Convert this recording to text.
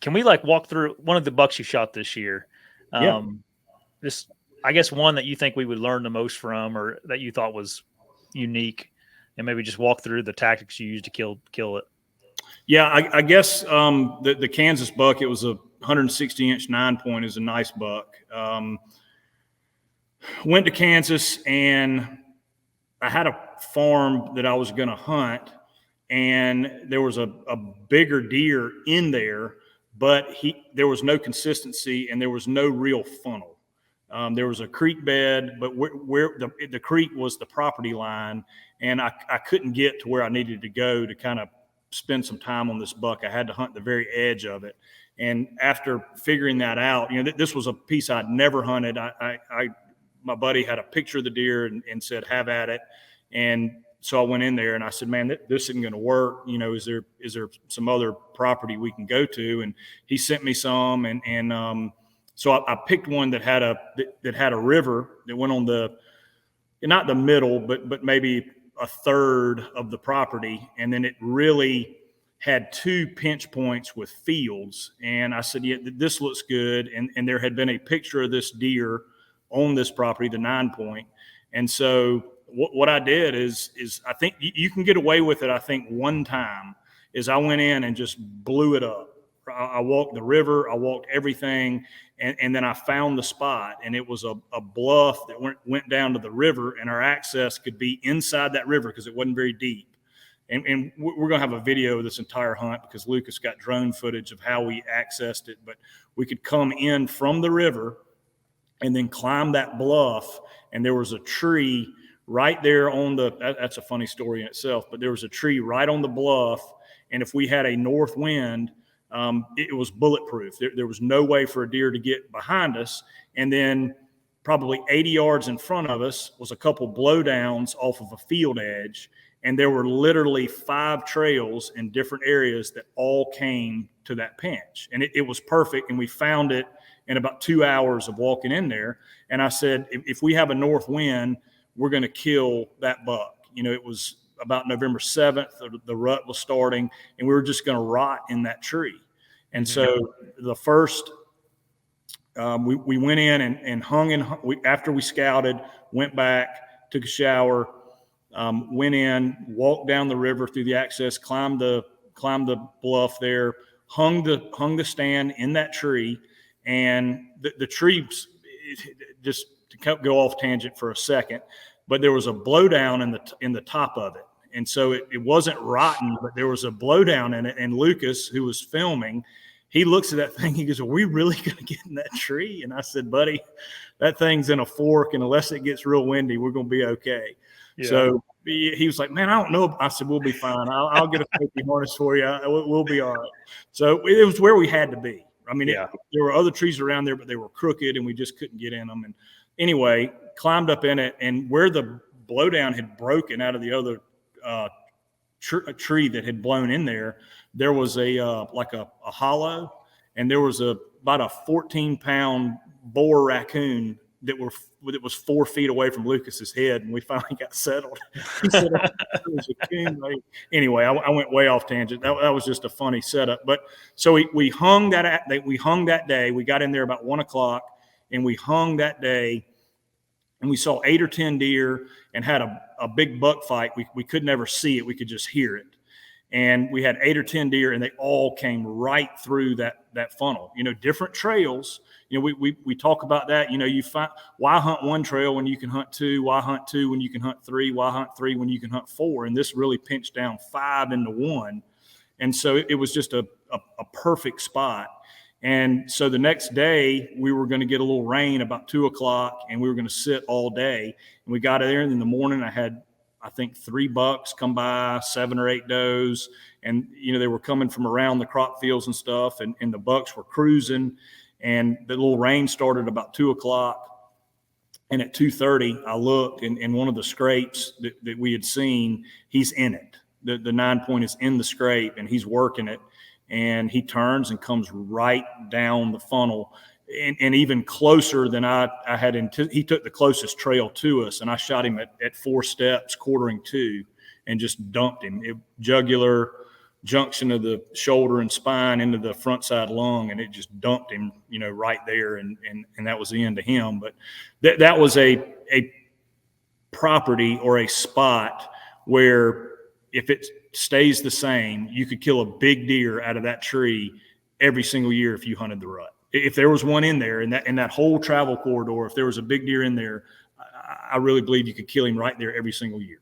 can we like walk through one of the bucks you shot this year? Yeah. This, I guess, one that you think we would learn the most from, or that you thought was unique, and maybe just walk through the tactics you used to kill it. Yeah, I guess the Kansas buck, it was a 160-inch 9-point, is a nice buck. Went to Kansas, and I had a farm that I was going to hunt, and there was a bigger deer in there, but there was no consistency and there was no real funnel. There was a creek bed, but where the creek was the property line, and I couldn't get to where I needed to go to kind of spend some time on this buck. I had to hunt the very edge of it. And after figuring that out, this was a piece I'd never hunted. My buddy had a picture of the deer and said, have at it. And so I went in there and I said, man, this isn't going to work. Is there some other property we can go to? And he sent me some. So I picked one that had a river that went on not the middle, but maybe a third of the property. And then it really had 2 pinch points with fields. And I said, yeah, this looks good. And there had been a picture of this deer on this property, the 9-point. And so what I did is I think you can get away with it. I think one time is I went in and just blew it up. I walked the river, I walked everything, and then I found the spot, and it was a bluff that went down to the river, and our access could be inside that river because it wasn't very deep. And we're going to have a video of this entire hunt because Lucas got drone footage of how we accessed it, but we could come in from the river and then climb that bluff, and there was a tree right there that's a funny story in itself, but there was a tree right on the bluff, and if we had a north wind, it was bulletproof. There was no way for a deer to get behind us. And then probably 80 yards in front of us was a couple blowdowns off of a field edge. And there were literally 5 trails in different areas that all came to that pinch. And it was perfect. And we found it in about 2 hours of walking in there. And I said, if we have a north wind, we're going to kill that buck. It was about November 7th, the rut was starting, and we were just going to rot in that tree. And so the first, we went in and hung after we scouted, went back, took a shower, went in, walked down the river through the access, climbed the bluff there, hung the stand in that tree, and the tree, just to go off tangent for a second, but there was a blowdown in the top of it. And so it wasn't rotten, but there was a blowdown in it. And Lucas, who was filming, he looks at that thing. He goes, are we really going to get in that tree? And I said, buddy, that thing's in a fork, and unless it gets real windy, we're going to be okay. Yeah. So he was like, man, I don't know. I said, we'll be fine. I'll get a safety harness for you. We'll be all right. So it was where we had to be. I mean, there were other trees around there, but they were crooked, and we just couldn't get in them. And anyway, climbed up in it, and where the blowdown had broken out of the other a tree that had blown in there, there was a hollow, and there was about a 14-pound boar raccoon that was 4 feet away from Lucas's head, and we finally got settled. He said it was a coon. Anyway, I went way off tangent. That was just a funny setup. But so we hung that day. We got in there about 1:00, and we hung that day, and we saw 8 or 10 deer and had a big buck fight. We could never see it. We could just hear it. And we had 8 or 10 deer, and they all came right through that funnel. Different trails. We talk about that. You find, why hunt one trail when you can hunt 2? Why hunt 2 when you can hunt 3? Why hunt 3 when you can hunt 4? And this really pinched down 5 into 1. And so it was just a perfect spot. And so the next day we were going to get a little rain about 2:00, and we were going to sit all day. And we got there, and in the morning I had, I think, 3 bucks come by, 7 or 8 does. And, they were coming from around the crop fields and stuff, and the bucks were cruising. And the little rain started about 2:00. And at 2:30, I looked, and one of the scrapes that we had seen, he's in it. The 9-point is in the scrape, and he's working it. And he turns and comes right down the funnel, and even closer than I had. He took the closest trail to us, and I shot him at 4 steps, quartering 2, and just dumped him. Jugular, junction of the shoulder and spine into the front side lung, and it just dumped him, right there. And that was the end of him. But that was a property or a spot where if it stays the same, you could kill a big deer out of that tree every single year if you hunted the rut. If there was one in there in that whole travel corridor, if there was a big deer in there, I really believe you could kill him right there every single year.